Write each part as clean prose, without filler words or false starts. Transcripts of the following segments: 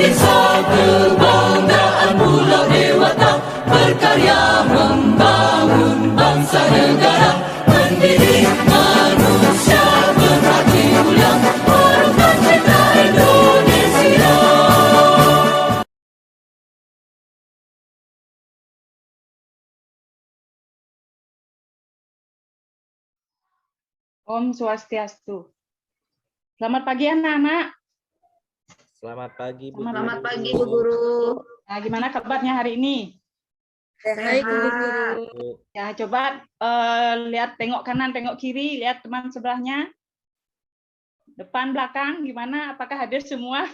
Kebanggaan Pulau Dewata, berkarya membangun bangsa negara, mendidik manusia berhati mulia, harumkan citra Indonesia. Om Swastiastu. Selamat pagi anak-anak. Selamat pagi, Bu. Selamat pagi, Bu Guru. Nah, gimana kabarnya hari ini? Baik, Bu Guru. Ya, coba lihat, tengok kanan, tengok kiri, lihat teman sebelahnya. Depan, belakang, gimana? Apakah hadir semua?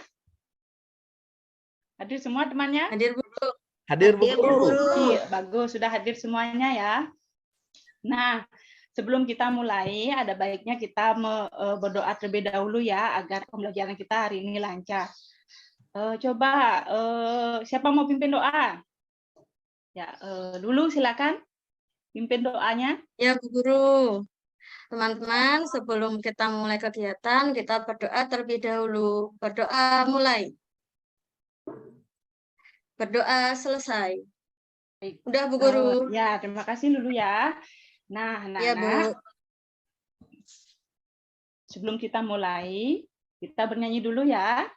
Hadir semua temannya? Hadir, Bu Guru. Hadir, Bu Guru. Iya, bagus, sudah hadir semuanya ya. Nah, sebelum kita mulai, ada baiknya kita berdoa terlebih dahulu ya, agar pembelajaran kita hari ini lancar. Coba, siapa mau pimpin doa? Ya, dulu silakan pimpin doanya. Ya, Bu Guru. Teman-teman, sebelum kita mulai kegiatan, kita berdoa terlebih dahulu. Berdoa mulai. Berdoa selesai. Udah, Bu Guru. Ya, terima kasih dulu ya. Nah, Ya, Bu. sebelum kita mulai, kita bernyanyi dulu ya.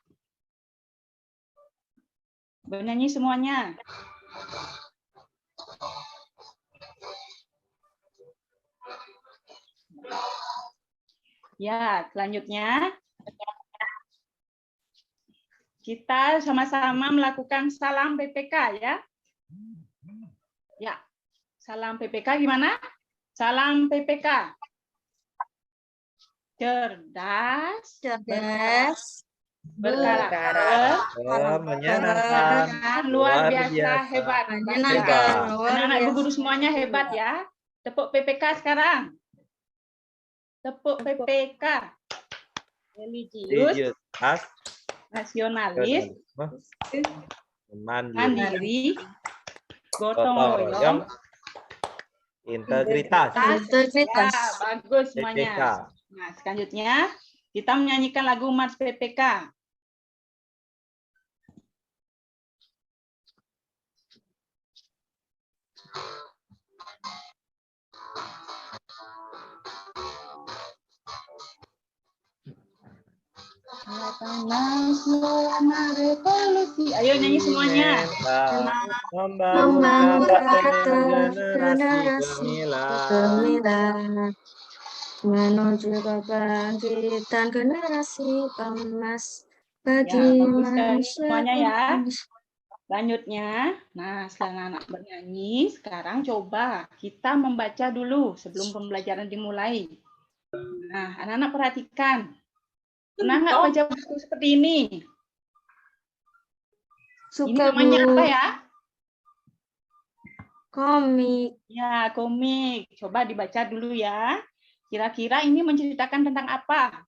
Bernyanyi semuanya. Ya, selanjutnya kita sama-sama melakukan salam PPK ya. Ya, salam PPK gimana? Salam PPK. Cerdas, berkarakter, menyenangkan, luar biasa, hebat. Menyenangkan, Anak-anak ibu guru semuanya hebat ya. Tepuk PPK sekarang. Tepuk PPK. Religius, nasionalis, mandiri, gotong royong, integritas. Ya, bagus semuanya. PPK. Nah, selanjutnya kita menyanyikan lagu Mars PPK. Panas warna revolusi. Ayo nyanyi semuanya. Membangun generasi gemilang. Menuju kebangkitan generasi emas bagi Ya, bagus sekali manusia. semuanya ya. Selanjutnya, nah setelah anak bernyanyi, sekarang coba kita membaca dulu sebelum pembelajaran dimulai. Nah, anak-anak perhatikan. Pernah nggak baca buku seperti ini? Ini Suka, namanya Bu. apa ya? Komik. Ya, komik. Coba dibaca dulu ya. Kira-kira ini menceritakan tentang apa?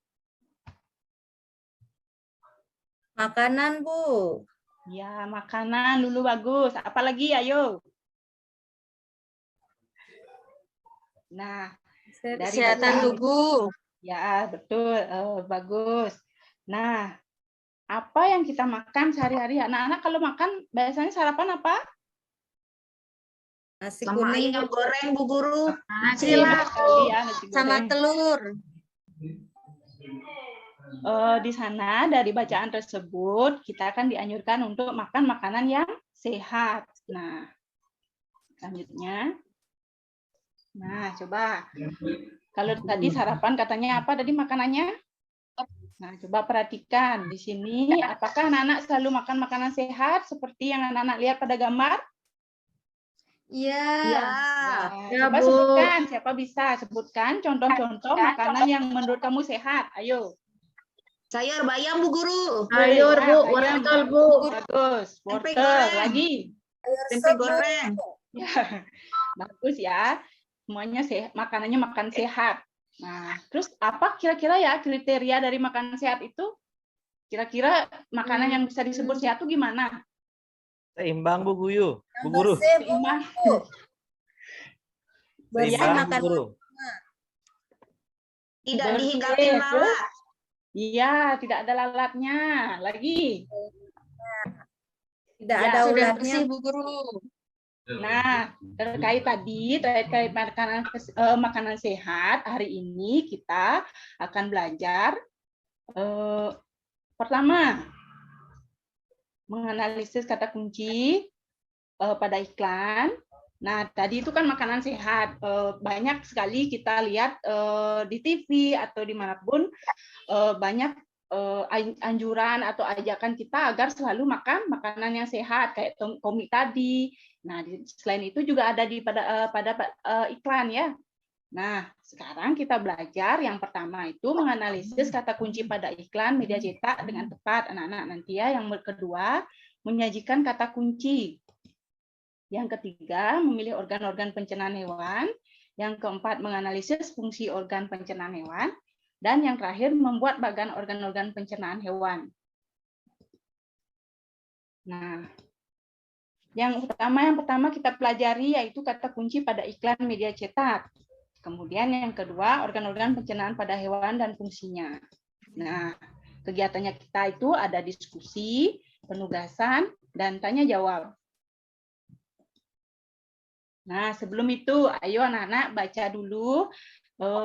Makanan, Bu. Ya, makanan dulu bagus. Apalagi, ayo. Nah, dari Kesehatan bacaan- tubuh. Ya, betul. Bagus. Nah, apa yang kita makan sehari-hari? Anak-anak kalau makan biasanya sarapan apa? Nasi Sama kuning ayam goreng, Bu Guru. Nasi sekali ya, nasi sama goreng. telur. Di sana dari bacaan tersebut kita akan dianjurkan untuk makan makanan yang sehat. Nah, selanjutnya. Nah, coba. Kalau tadi sarapan katanya apa tadi makanannya? Nah, coba perhatikan di sini apakah anak-anak selalu makan makanan sehat seperti yang anak-anak lihat pada gambar? Iya. Ya, coba sebutkan, siapa bisa sebutkan contoh-contoh makanan yang menurut kamu sehat? Ayo. Sayur bayam, Bu Guru. Sayur, Bu, Ayam. wortel, Bu. Bagus. Tempe Wortel, goreng. lagi. Tempe goreng. Ya. Bagus ya. Semuanya sehat, makanannya makan sehat. Nah, terus apa kira-kira ya kriteria dari makanan sehat itu? Kira-kira makanan yang bisa disebut sehat itu gimana? Seimbang, Bu Guru. Bu Guru. Seimbang. Seimbang, Bu Guru. Tidak Bersih, dihinggapi lalat. Iya, tidak ada lalatnya. Lagi. Tidak Ya, ada Sudah ularnya. bersih, Bu Guru. Nah, terkait makanan sehat, hari ini kita akan belajar pertama menganalisis kata kunci pada iklan. Nah, tadi itu kan makanan sehat. Banyak sekali kita lihat di TV atau dimanapun banyak anjuran atau ajakan kita agar selalu makan makanan yang sehat kayak komik tadi. Nah, selain itu juga ada pada iklan ya. Nah, sekarang kita belajar yang pertama itu menganalisis kata kunci pada iklan media cetak dengan tepat, anak-anak nanti ya. Yang kedua, menyajikan kata kunci. Yang ketiga, memilih organ-organ pencernaan hewan. Yang keempat, menganalisis fungsi organ pencernaan hewan. Dan yang terakhir, membuat bagan organ-organ pencernaan hewan. Nah, yang pertama kita pelajari yaitu kata kunci pada iklan media cetak. Kemudian yang kedua, organ-organ pencernaan pada hewan dan fungsinya. Nah, kegiatannya kita itu ada diskusi, penugasan, dan tanya jawab. Nah, sebelum itu, ayo anak-anak baca dulu.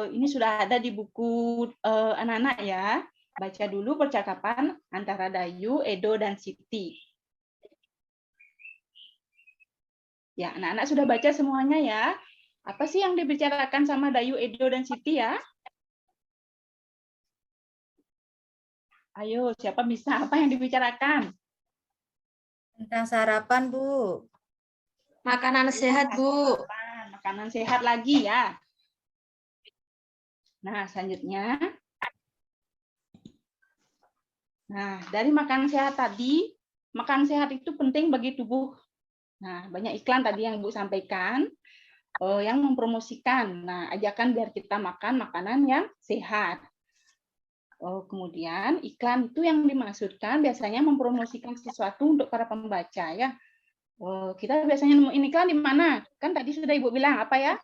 Ini sudah ada di buku anak-anak ya. Baca dulu percakapan antara Dayu, Edo, dan Siti. Ya, anak-anak sudah baca semuanya ya. Apa sih yang dibicarakan sama Dayu, Edo, dan Siti ya? Ayo, siapa bisa? Apa yang dibicarakan? Tentang sarapan, Bu. Makanan sehat, Bu. Makanan sehat lagi ya. Nah, selanjutnya. Nah, dari makanan sehat tadi, makanan sehat itu penting bagi tubuh. Nah, banyak iklan tadi yang Ibu sampaikan yang mempromosikan. Nah, ajakan biar kita makan makanan yang sehat. Kemudian iklan itu yang dimaksudkan biasanya mempromosikan sesuatu untuk para pembaca ya. Kita biasanya nemuin iklan di mana? Kan tadi sudah Ibu bilang apa ya?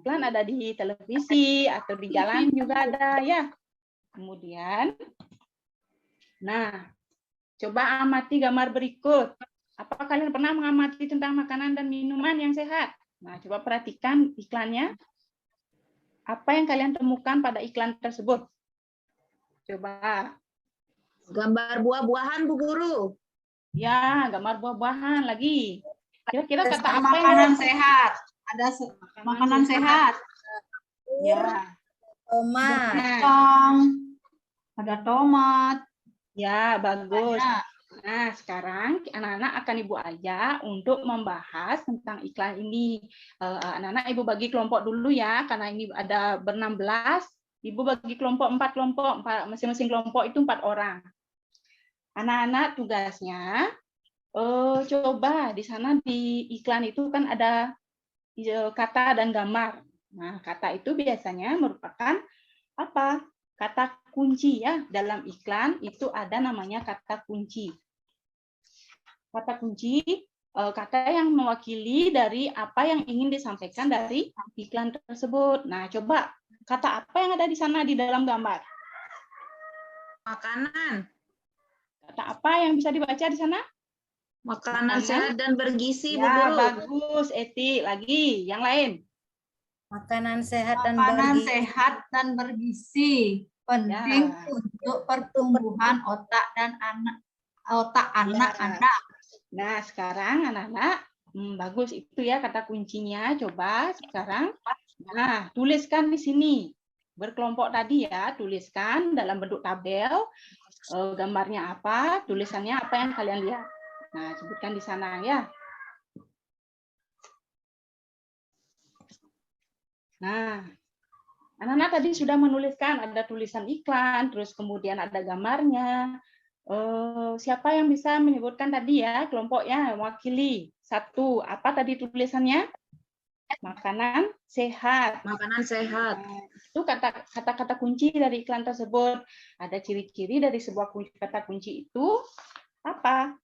Iklan ada di televisi atau di jalan juga ada ya. Kemudian, nah, coba amati gambar berikut. Apa kalian pernah mengamati tentang makanan dan minuman yang sehat? Nah, coba perhatikan iklannya. Apa yang kalian temukan pada iklan tersebut? Coba. Gambar buah-buahan, Bu Guru. Ya, gambar buah-buahan lagi. Kira-kira kata apa makanan yang sehat. Ada makanan sehat. Ya. Tomat. Kentang, ada tomat. Ya, bagus. Banyak. Nah, sekarang anak-anak akan Ibu ajak untuk membahas tentang iklan ini. Anak-anak Ibu bagi kelompok dulu ya, karena ini ada ber-16. Ibu bagi kelompok 4 kelompok, masing-masing kelompok itu 4 orang. Anak-anak tugasnya, coba di sana di iklan itu kan ada kata dan gambar. Nah, kata itu biasanya merupakan apa? Kata kunci ya. Dalam iklan itu ada namanya kata kunci. Kata kunci, kata yang mewakili dari apa yang ingin disampaikan dari iklan tersebut. Nah, coba kata apa yang ada di sana di dalam gambar? Makanan. Kata apa yang bisa dibaca di sana? Makanan sehat dan bergizi, Bu Ya, Guru. bagus, Eti. Lagi, yang lain. Makanan sehat dan Makanan bergizi. sehat dan bergizi. Penting Ya. untuk pertumbuhan otak dan anak-anak. Nah, sekarang anak-anak, bagus itu ya kata kuncinya. Coba sekarang, nah tuliskan di sini. Berkelompok tadi ya, tuliskan dalam bentuk tabel, gambarnya apa, tulisannya apa yang kalian lihat. Nah, sebutkan di sana ya. Nah, anak-anak tadi sudah menuliskan, ada tulisan iklan, terus kemudian ada gambarnya. Siapa yang bisa menyebutkan tadi ya kelompoknya mewakili? Satu, apa tadi tulisannya? Makanan sehat. Makanan sehat. Nah, itu kata-kata kunci dari iklan tersebut. Ada ciri-ciri dari sebuah kata kunci itu apa?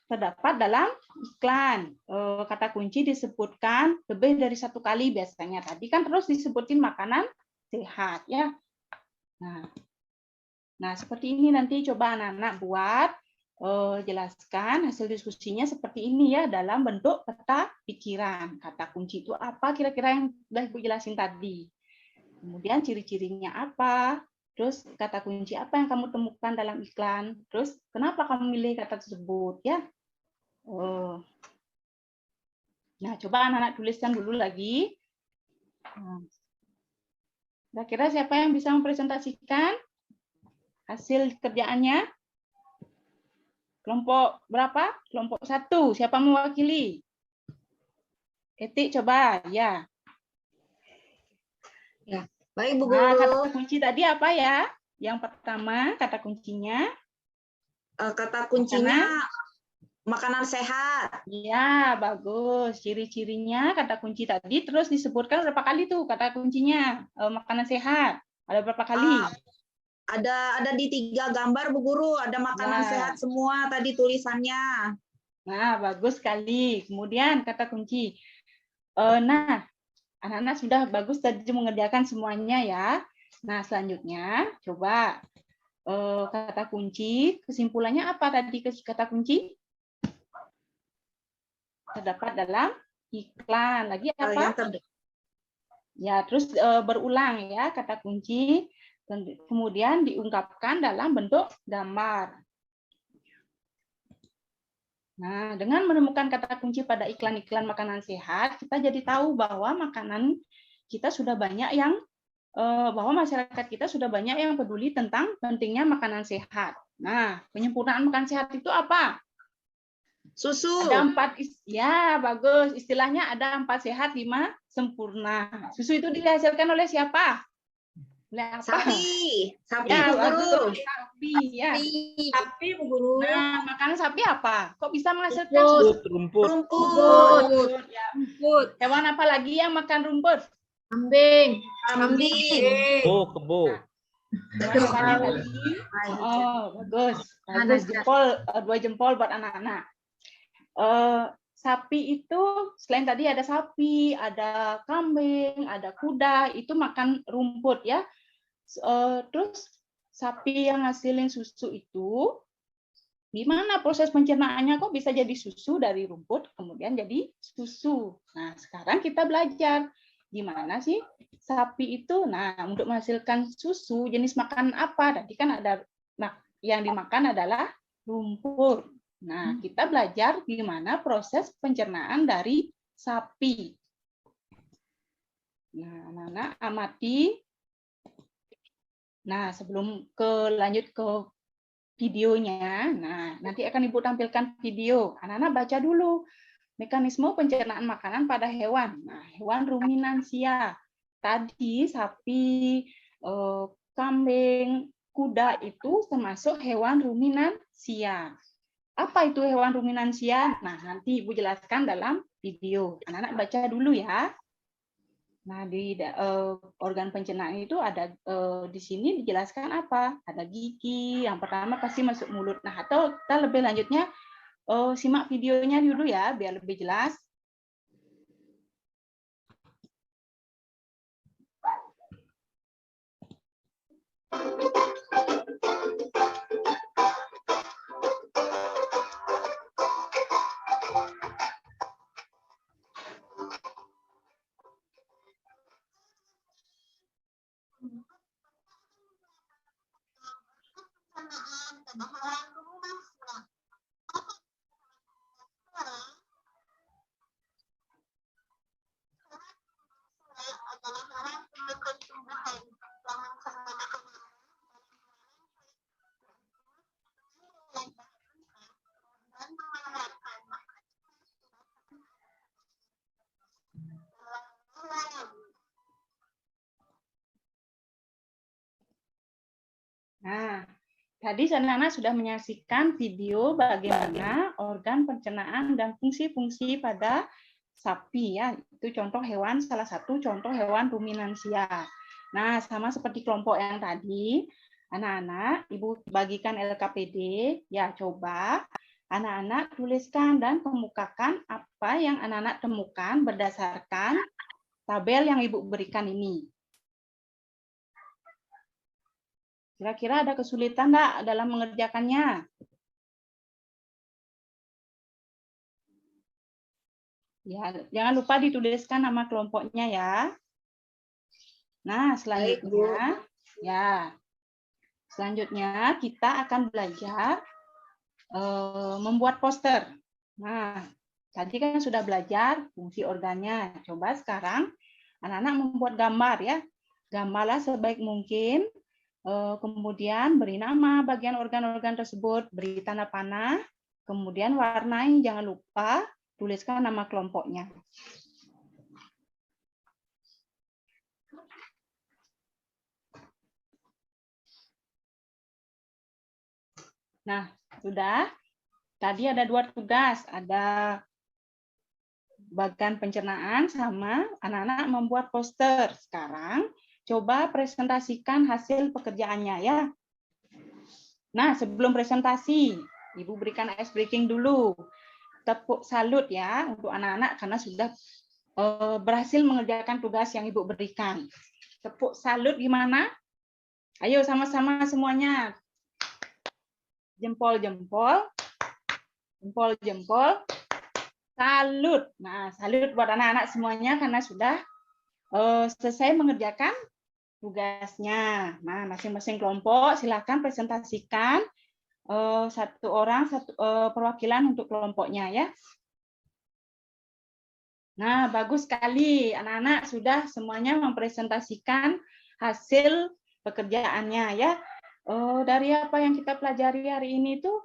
Terdapat dalam iklan. Kata kunci disebutkan lebih dari satu kali biasanya. Tadi kan terus disebutin makanan sehat ya. Nah, Nah, seperti ini nanti coba anak-anak buat jelaskan hasil diskusinya seperti ini ya dalam bentuk peta pikiran. Kata kunci itu apa kira-kira yang sudah Ibu jelasin tadi. Kemudian ciri-cirinya apa, terus kata kunci apa yang kamu temukan dalam iklan, terus kenapa kamu milih kata tersebut ya. Nah, coba anak-anak tuliskan dulu lagi. Kira-kira siapa yang bisa mempresentasikan hasil kerjaannya? Kelompok berapa? Kelompok 1. Siapa mewakili? Etik coba, ya. Baik, Bu Nah, Guru. kata kunci tadi apa ya? Yang pertama, kata kuncinya. Kata kuncinya makanan sehat. Ya, bagus. Ciri-cirinya kata kunci tadi terus disebutkan berapa kali tuh kata kuncinya? Makanan sehat. Ada berapa kali? Ada di 3 gambar, Bu Guru. Ada makanan Ya. sehat semua tadi tulisannya. Nah, bagus sekali. Kemudian kata kunci. Nah, anak-anak sudah bagus tadi mengerjakan semuanya ya. Nah, selanjutnya coba kata kunci. Kesimpulannya apa tadi kata kunci? Terdapat dalam iklan. Lagi apa? Ya, terus berulang ya kata kunci. Kemudian diungkapkan dalam bentuk gambar. Nah, dengan menemukan kata kunci pada iklan-iklan makanan sehat, kita jadi tahu bahwa makanan kita sudah banyak yang bahwa masyarakat kita sudah banyak yang peduli tentang pentingnya makanan sehat. Nah, penyempurnaan makan sehat itu apa? Susu. Ada 4, ya bagus. Istilahnya ada 4 sehat, 5 sempurna. Susu itu dihasilkan oleh siapa? Oleh apa? Sapi. Sapi, Ya, Bu Guru. bagus. Sapi, ya. Sapi, Bu Guru. Nah, makanan sapi apa? Kok bisa menghasilkan susu? Rumput. Rumput. Ya. Rumput. Hewan apa lagi yang makan rumput? Kambing. Kambing. Kebo. Hewan tadi. Oh, bagus. Bagus. Jempol, 2 jempol buat anak-anak. Sapi itu selain tadi ada sapi, ada kambing, ada kuda, itu makan rumput ya. Terus sapi yang ngasilin susu itu gimana proses pencernaannya kok bisa jadi susu dari rumput kemudian jadi susu. Nah, sekarang kita belajar gimana sih sapi itu. Nah, untuk menghasilkan susu jenis makanan apa? Tadi kan ada yang dimakan adalah rumput. Nah, kita belajar gimana proses pencernaan dari sapi. Nah, anak-anak amati. Nah, sebelum lanjut ke videonya, nah nanti akan Ibu tampilkan video. Anak-anak baca dulu mekanisme pencernaan makanan pada hewan. Nah, hewan ruminansia. Tadi sapi, kambing, kuda itu termasuk hewan ruminansia. Apa itu hewan ruminansia? Nah, nanti Ibu jelaskan dalam video. Anak-anak baca dulu ya. Nah, di organ pencernaan itu ada di sini dijelaskan apa? Ada gigi, yang pertama pasti masuk mulut. Nah, atau kita lebih lanjutnya simak videonya dulu ya, biar lebih jelas. Nah, tadi anak-anak sudah menyaksikan video bagaimana organ pencernaan dan fungsi-fungsi pada sapi ya. Itu contoh hewan, salah satu contoh hewan ruminansia. Nah, sama seperti kelompok yang tadi, anak-anak Ibu bagikan LKPD, ya coba anak-anak tuliskan dan kemukakan apa yang anak-anak temukan berdasarkan tabel yang Ibu berikan ini. Kira-kira ada kesulitan nggak dalam mengerjakannya? Ya, jangan lupa dituliskan nama kelompoknya ya. Nah, selanjutnya, selanjutnya kita akan belajar membuat poster. Nah, tadi kan sudah belajar fungsi organnya. Coba sekarang anak-anak membuat gambar ya. Gambarlah sebaik mungkin. Kemudian beri nama bagian organ-organ tersebut, beri tanda panah. Kemudian warnai, jangan lupa tuliskan nama kelompoknya. Nah, sudah. Tadi ada 2 tugas, ada bagian pencernaan sama anak-anak membuat poster. Sekarang coba presentasikan hasil pekerjaannya ya. Nah, sebelum presentasi, Ibu berikan ice breaking dulu. Tepuk salut ya untuk anak-anak karena sudah berhasil mengerjakan tugas yang Ibu berikan. Tepuk salut gimana? Ayo sama-sama semuanya. Jempol-jempol. Jempol-jempol. Salut. Nah, salut buat anak-anak semuanya karena sudah selesai mengerjakan tugasnya. Nah, masing-masing kelompok silakan presentasikan satu orang satu perwakilan untuk kelompoknya ya. Nah, bagus sekali anak-anak sudah semuanya mempresentasikan hasil pekerjaannya ya. Dari apa yang kita pelajari hari ini tuh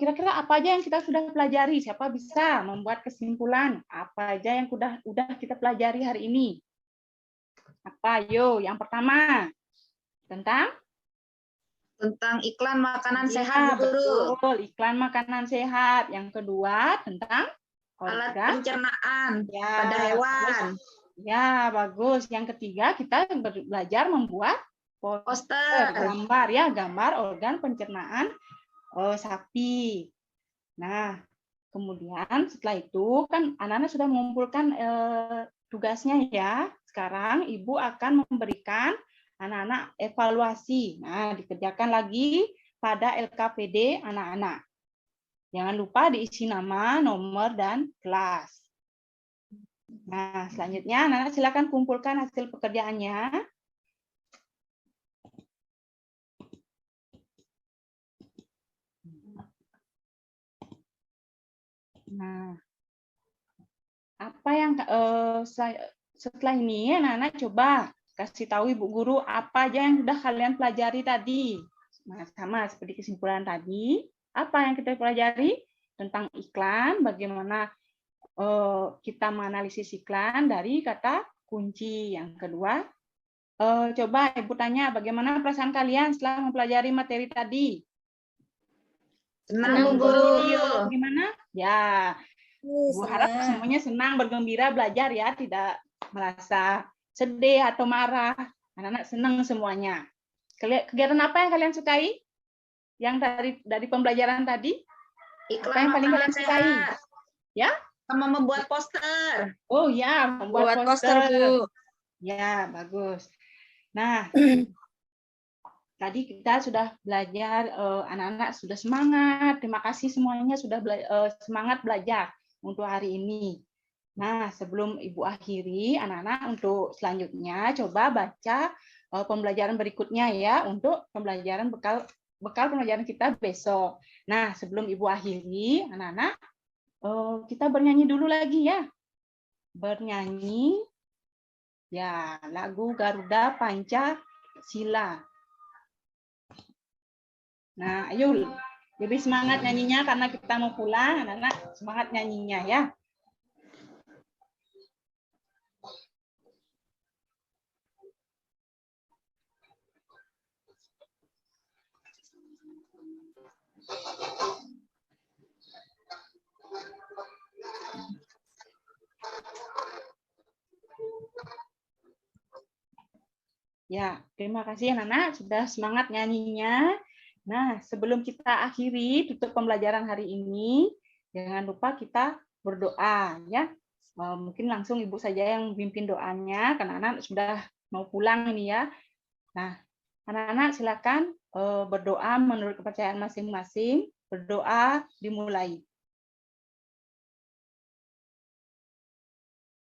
kira-kira apa aja yang kita sudah pelajari? Siapa bisa membuat kesimpulan? Apa aja yang udah kita pelajari hari ini? Apa? Yo, yang pertama tentang iklan makanan sehat, Bu Guru. Betul, iklan makanan sehat. Yang kedua tentang Alat organ pencernaan ya, pada hewan. Ya, bagus. Yang ketiga kita belajar membuat poster, gambar ya, gambar organ pencernaan sapi. Nah, kemudian setelah itu kan anak-anak sudah mengumpulkan tugasnya ya. Sekarang Ibu akan memberikan anak-anak evaluasi. Nah, dikerjakan lagi pada LKPD anak-anak. Jangan lupa diisi nama, nomor, dan kelas. Nah, selanjutnya anak-anak silakan kumpulkan hasil pekerjaannya. Nah, apa yang setelah ini anak-anak coba kasih tahu Ibu Guru apa aja yang sudah kalian pelajari tadi. Nah, sama seperti kesimpulan tadi, apa yang kita pelajari tentang iklan, bagaimana kita menganalisis iklan dari kata kunci. Yang kedua, coba Ibu tanya bagaimana perasaan kalian setelah mempelajari materi tadi? Senang, Bu Guru. Gimana? Ya, Ibu harap semuanya senang, bergembira belajar ya, tidak merasa sedih atau marah. Anak-anak senang semuanya. Kegiatan apa yang kalian sukai? Yang dari pembelajaran tadi? Iklan apa yang paling kalian sukai? Ya? Sama membuat poster. Oh ya, membuat poster, Bu. Ya, bagus. Nah, tadi kita sudah belajar, anak-anak sudah semangat. Terima kasih semuanya sudah semangat belajar untuk hari ini. Nah, sebelum Ibu akhiri, anak-anak untuk selanjutnya coba baca pembelajaran berikutnya ya untuk pembelajaran bekal pembelajaran kita besok. Nah, sebelum Ibu akhiri, anak-anak kita bernyanyi dulu lagi ya. Bernyanyi ya lagu Garuda Pancasila. Nah, ayo lebih semangat nyanyinya karena kita mau pulang, anak-anak semangat nyanyinya ya. Ya, terima kasih anak-anak sudah semangat nyanyinya. Nah, sebelum kita akhiri tutup pembelajaran hari ini, jangan lupa kita berdoa ya. Mungkin langsung Ibu saja yang pimpin doanya karena anak sudah mau pulang ini ya. Nah, Anak-anak silakan berdoa menurut kepercayaan masing-masing. Berdoa dimulai.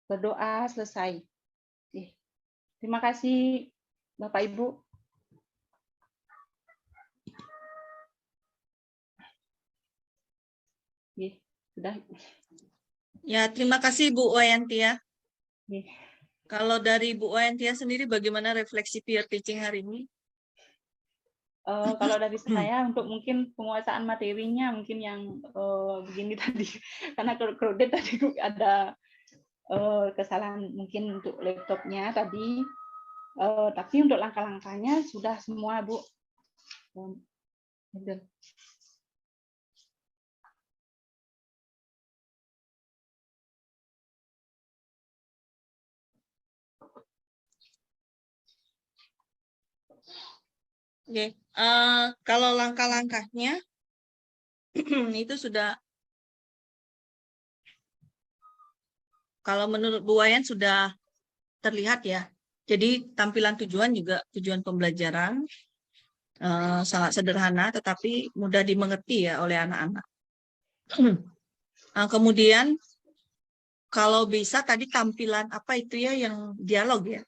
Berdoa selesai. Oke. Terima kasih Bapak Ibu. Oke, sudah. Ya, terima kasih Bu Wayantia. Oke. Kalau dari Bu Wayantia sendiri bagaimana refleksi peer teaching hari ini? Kalau dari saya untuk mungkin penguasaan materinya mungkin yang begini tadi karena crowded tadi ada kesalahan mungkin untuk laptopnya tadi, tapi untuk langkah-langkahnya sudah semua Bu. Oke, kalau langkah-langkahnya itu sudah, kalau menurut Bu Wayan sudah terlihat ya. Jadi tampilan tujuan juga tujuan pembelajaran sangat sederhana tetapi mudah dimengerti ya oleh anak-anak. Kemudian kalau bisa tadi tampilan apa itu ya yang dialog ya?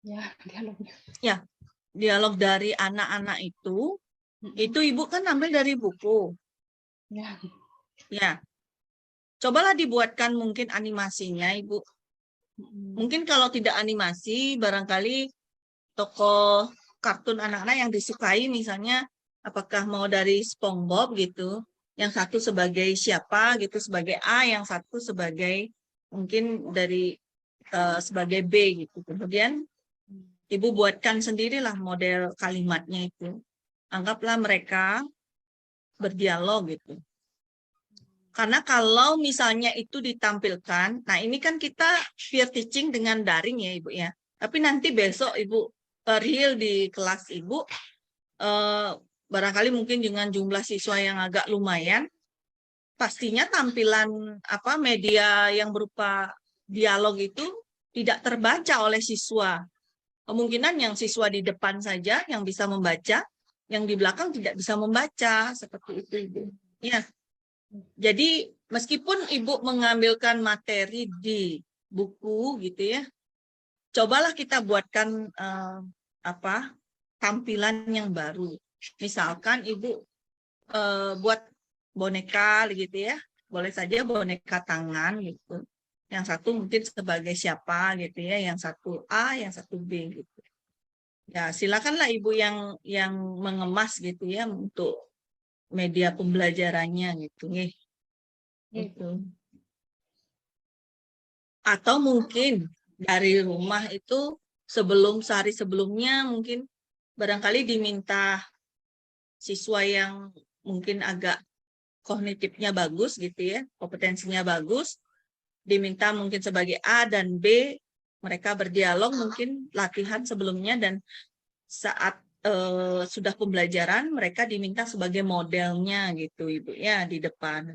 Ya, dialognya. Ya, dialog dari anak-anak itu Ibu kan ambil dari buku. Ya. Ya. Cobalah dibuatkan mungkin animasinya, Ibu. Mungkin kalau tidak animasi, barangkali tokoh kartun anak-anak yang disukai, misalnya apakah mau dari SpongeBob gitu, yang satu sebagai siapa gitu, sebagai A, yang satu sebagai mungkin dari sebagai B gitu. Kemudian Ibu buatkan sendirilah model kalimatnya itu. Anggaplah mereka berdialog gitu. Karena kalau misalnya itu ditampilkan, nah ini kan kita peer teaching dengan daring ya Ibu ya. Tapi nanti besok Ibu real di kelas Ibu, barangkali mungkin dengan jumlah siswa yang agak lumayan, pastinya tampilan apa media yang berupa dialog itu tidak terbaca oleh siswa. Kemungkinan yang siswa di depan saja yang bisa membaca, yang di belakang tidak bisa membaca, seperti itu Ibu. Ya. Jadi meskipun Ibu mengambilkan materi di buku gitu ya, cobalah kita buatkan tampilan yang baru. Misalkan Ibu buat boneka gitu ya, boleh saja boneka tangan gitu. Yang satu mungkin sebagai siapa gitu ya, yang satu A, yang satu B gitu. Ya silakanlah Ibu yang mengemas gitu ya untuk media pembelajarannya gitu nih. Gitu. Atau mungkin dari rumah itu sehari sebelumnya mungkin barangkali diminta siswa yang mungkin agak kognitifnya bagus gitu ya, kompetensinya bagus, diminta mungkin sebagai A dan B, mereka berdialog mungkin latihan sebelumnya dan saat sudah pembelajaran mereka diminta sebagai modelnya gitu Ibu ya di depan.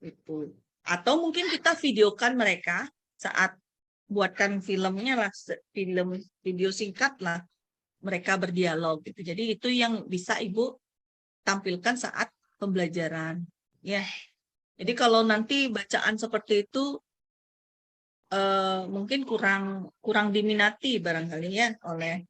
Itu. Atau mungkin kita videokan mereka saat buatkan filmnya lah, video singkat lah mereka berdialog gitu. Jadi itu yang bisa Ibu tampilkan saat pembelajaran ya. Jadi kalau nanti bacaan seperti itu mungkin kurang diminati barangkali ya oleh